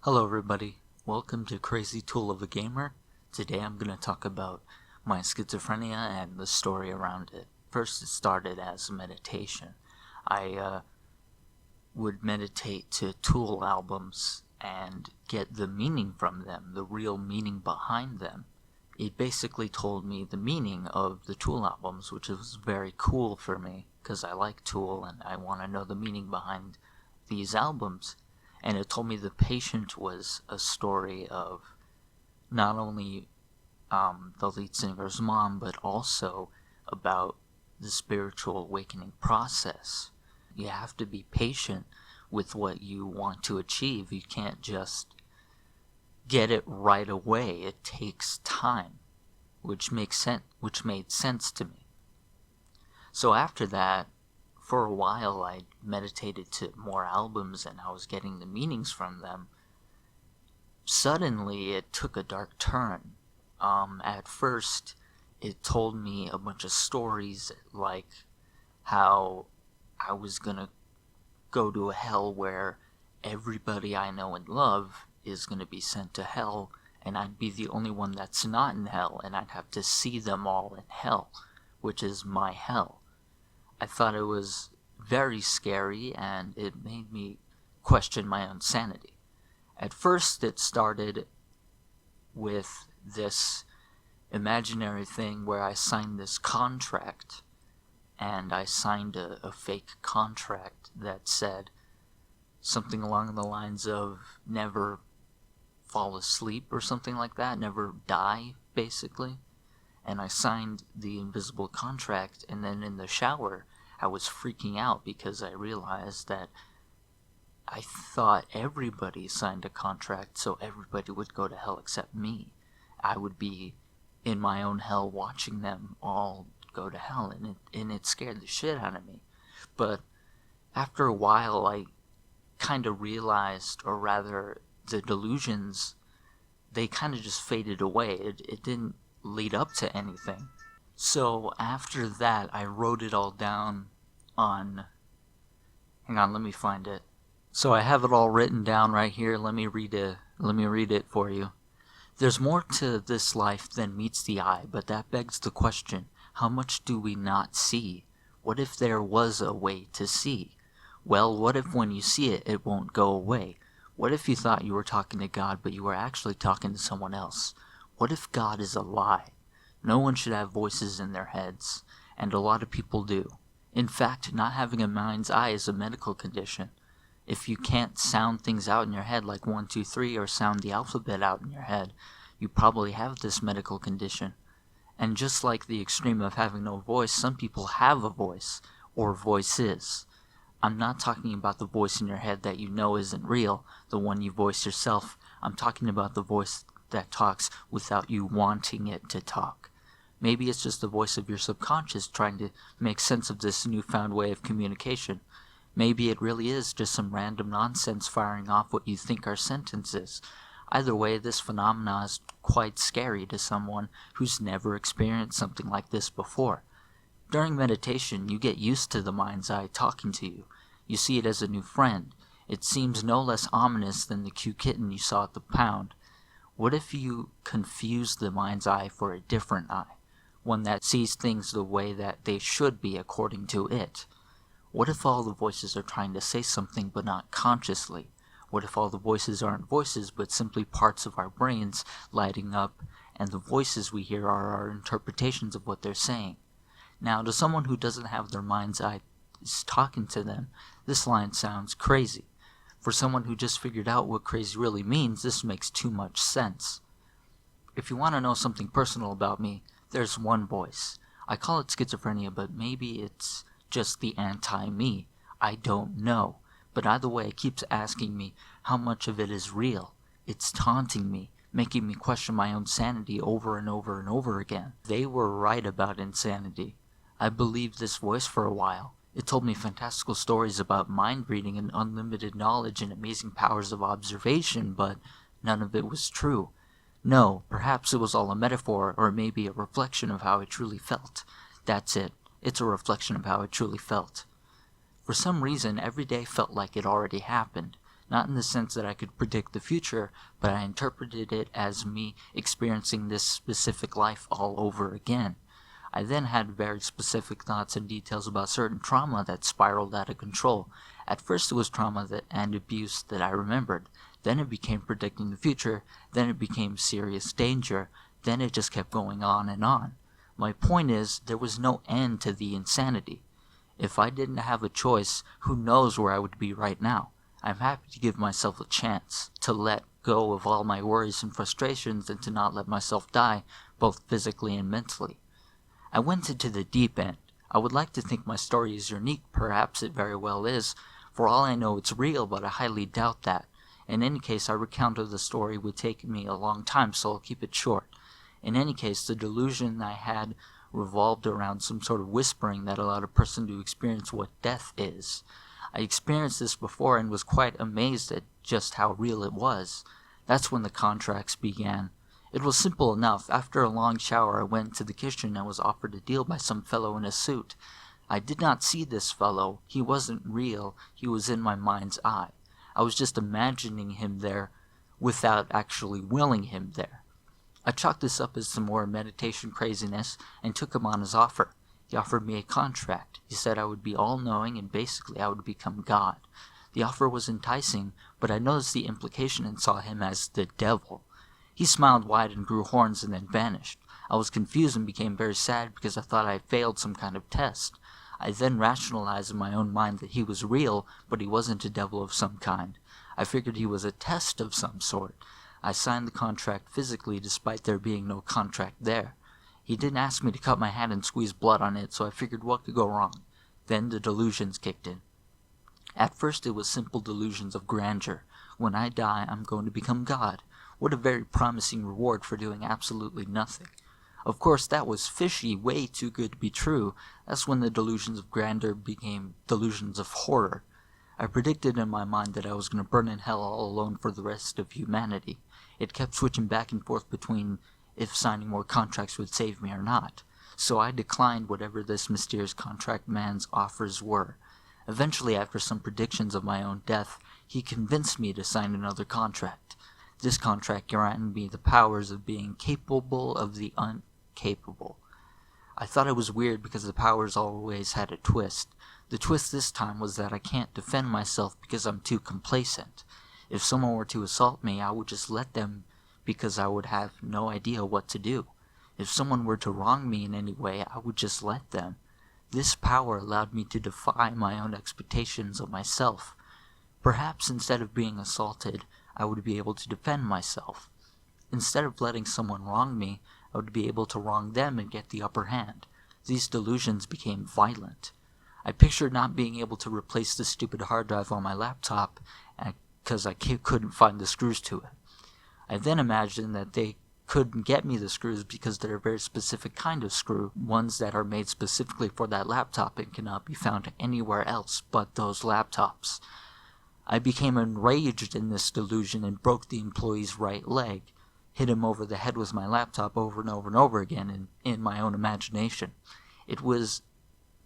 Hello everybody, welcome to Crazy Tool of a Gamer. Today I'm going to talk about my schizophrenia and the story around it. First, it started as meditation. I would meditate to Tool albums and get the meaning from them, the real meaning behind them. It basically told me the meaning of the Tool albums, which was very cool for me because I like Tool and I want to know the meaning behind these albums. And it told me The Patient was a story of not only the lead singer's mom, but also about the spiritual awakening process. You have to be patient with what you want to achieve. You can't just get it right away. It takes time, which made sense to me. So after that, for a while I meditated to more albums and I was getting the meanings from them. Suddenly it took a dark turn. At first it told me a bunch of stories like how I was gonna go to a hell where everybody I know and love is gonna be sent to hell, and I'd be the only one that's not in hell, and I'd have to see them all in hell, which is my hell. I thought it was very scary, and it made me question my own sanity. At first, it started with this imaginary thing where I signed this contract, and I signed a fake contract that said something along the lines of never fall asleep or something like that, never die, basically. And I signed the invisible contract, and then in the shower I was freaking out because I realized that I thought everybody signed a contract so everybody would go to hell except me. I would be in my own hell watching them all go to hell, and it scared the shit out of me. But after a while I kind of realized, or rather the delusions, they kind of just faded away. It didn't lead up to anything. So after that, I wrote it all down on... Hang on, let me find it. So I have it all written down right here. Let me read it for you. There's more to this life than meets the eye, but that begs the question, how much do we not see? What if there was a way to see? Well, what if when you see it, it won't go away? What if you thought you were talking to God, but you were actually talking to someone else? What if God is a lie? No one should have voices in their heads, and a lot of people do. In fact, not having a mind's eye is a medical condition. If you can't sound things out in your head like 1, 2, 3, or sound the alphabet out in your head, you probably have this medical condition. And just like the extreme of having no voice, some people have a voice, or voices. I'm not talking about the voice in your head that you know isn't real, the one you voice yourself. I'm talking about the voice that talks without you wanting it to talk. Maybe it's just the voice of your subconscious trying to make sense of this newfound way of communication. Maybe it really is just some random nonsense firing off what you think are sentences. Either way, this phenomena is quite scary to someone who's never experienced something like this before. During meditation, you get used to the mind's eye talking to you. You see it as a new friend. It seems no less ominous than the cute kitten you saw at the pound. What if you confuse the mind's eye for a different eye? One that sees things the way that they should be according to it? What if all the voices are trying to say something but not consciously? What if all the voices aren't voices but simply parts of our brains lighting up, and the voices we hear are our interpretations of what they're saying? Now, to someone who doesn't have their mind's eye talking to them, this line sounds crazy. For someone who just figured out what crazy really means, this makes too much sense. If you want to know something personal about me, there's one voice. I call it schizophrenia, but maybe it's just the anti-me. I don't know. But either way, it keeps asking me how much of it is real. It's taunting me, making me question my own sanity over and over and over again. They were right about insanity. I believed this voice for a while. It told me fantastical stories about mind reading and unlimited knowledge and amazing powers of observation, but none of it was true. No, perhaps it was all a metaphor, or maybe a reflection of how I truly felt. That's it. It's a reflection of how I truly felt. For some reason, every day felt like it already happened. not in the sense that I could predict the future, but I interpreted it as me experiencing this specific life all over again. I then had very specific thoughts and details about certain trauma that spiraled out of control. At first it was trauma and abuse that I remembered. Then it became predicting the future. Then it became serious danger. Then it just kept going on and on. My point is, there was no end to the insanity. If I didn't have a choice, who knows where I would be right now? I'm happy to give myself a chance to let go of all my worries and frustrations and to not let myself die, both physically and mentally. I went into the deep end. I would like to think my story is unique. Perhaps it very well is. For all I know, it's real, but I highly doubt that. In any case, I recounted the story would take me a long time, so I'll keep it short. In any case, the delusion I had revolved around some sort of whispering that allowed a person to experience what death is. I experienced this before and was quite amazed at just how real it was. That's when the contracts began. It was simple enough. After a long shower, I went to the kitchen and was offered a deal by some fellow in a suit. I did not see this fellow. He wasn't real. He was in my mind's eye. I was just imagining him there without actually willing him there. I chalked this up as some more meditation craziness and took him on his offer. He offered me a contract. He said I would be all-knowing and basically I would become God. The offer was enticing, but I noticed the implication and saw him as the devil. He smiled wide and grew horns and then vanished. I was confused and became very sad because I thought I had failed some kind of test. I then rationalized in my own mind that he was real, but he wasn't a devil of some kind. I figured he was a test of some sort. I signed the contract physically despite there being no contract there. He didn't ask me to cut my hand and squeeze blood on it, so I figured what could go wrong. Then the delusions kicked in. At first it was simple delusions of grandeur. When I die, I'm going to become God. What a very promising reward for doing absolutely nothing. Of course, that was fishy, way too good to be true. That's when the delusions of grandeur became delusions of horror. I predicted in my mind that I was going to burn in hell all alone for the rest of humanity. It kept switching back and forth between if signing more contracts would save me or not. So I declined whatever this mysterious contract man's offers were. Eventually, after some predictions of my own death, he convinced me to sign another contract. This contract granted me the powers of being capable of the uncapable. I thought it was weird because the powers always had a twist. The twist this time was that I can't defend myself because I'm too complacent. If someone were to assault me, I would just let them because I would have no idea what to do. If someone were to wrong me in any way, I would just let them. This power allowed me to defy my own expectations of myself. Perhaps instead of being assaulted, I would be able to defend myself. Instead of letting someone wrong me, I would be able to wrong them and get the upper hand. These delusions became violent. I pictured not being able to replace the stupid hard drive on my laptop because I couldn't find the screws to it. I then imagined that they couldn't get me the screws because they're a very specific kind of screw, ones that are made specifically for that laptop and cannot be found anywhere else but those laptops. I became enraged in this delusion and broke the employee's right leg, hit him over the head with my laptop over and over and over again in my own imagination. It was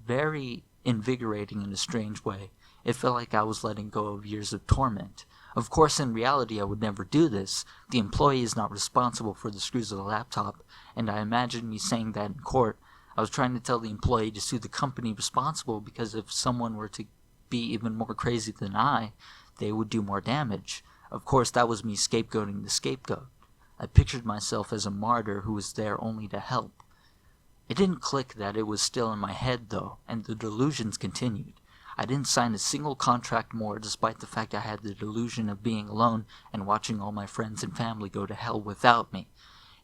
very invigorating in a strange way. It felt like I was letting go of years of torment. Of course, in reality, I would never do this. The employee is not responsible for the screws of the laptop, and I imagined me saying that in court. I was trying to tell the employee to sue the company responsible because if someone were to be even more crazy than I, they would do more damage. Of course, that was me scapegoating the scapegoat. I pictured myself as a martyr who was there only to help. It didn't click that it was still in my head, though, and the delusions continued. I didn't sign a single contract more, despite the fact I had the delusion of being alone and watching all my friends and family go to hell without me.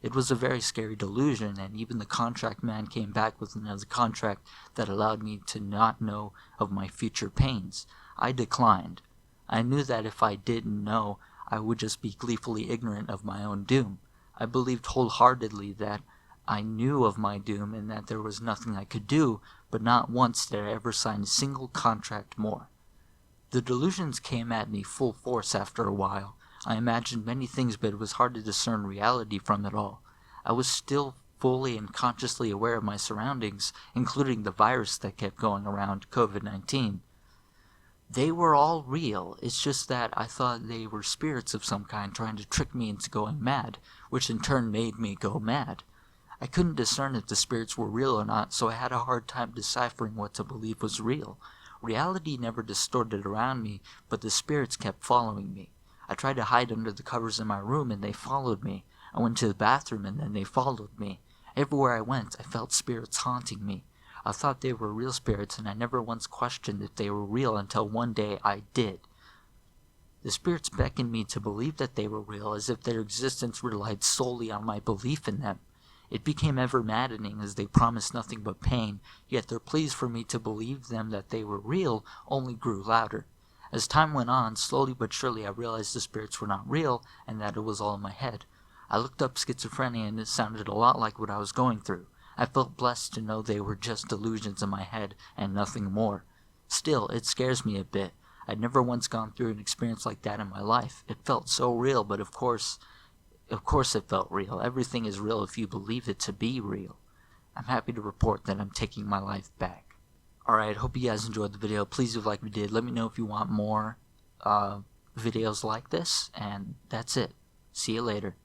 It was a very scary delusion, and even the contract man came back with another contract that allowed me to not know of my future pains. I declined. I knew that if I didn't know, I would just be gleefully ignorant of my own doom. I believed wholeheartedly that I knew of my doom and that there was nothing I could do, but not once did I ever sign a single contract more. The delusions came at me full force after a while. I imagined many things, but it was hard to discern reality from it all. I was still fully and consciously aware of my surroundings, including the virus that kept going around, COVID-19. They were all real. It's just that I thought they were spirits of some kind trying to trick me into going mad, which in turn made me go mad. I couldn't discern if the spirits were real or not, so I had a hard time deciphering what to believe was real. Reality never distorted around me, but the spirits kept following me. I tried to hide under the covers in my room, and they followed me. I went to the bathroom, and then they followed me. Everywhere I went, I felt spirits haunting me. I thought they were real spirits, and I never once questioned if they were real until one day I did. The spirits beckoned me to believe that they were real, as if their existence relied solely on my belief in them. It became ever maddening as they promised nothing but pain, yet their pleas for me to believe them that they were real only grew louder. As time went on, slowly but surely I realized the spirits were not real, and that it was all in my head. I looked up schizophrenia, and it sounded a lot like what I was going through. I felt blessed to know they were just delusions in my head, and nothing more. Still, it scares me a bit. I'd never once gone through an experience like that in my life. It felt so real, but of course it felt real. Everything is real if you believe it to be real. I'm happy to report that I'm taking my life back. Alright, hope you guys enjoyed the video. Please, if like we did, let me know if you want more videos like this, and that's it. See you later.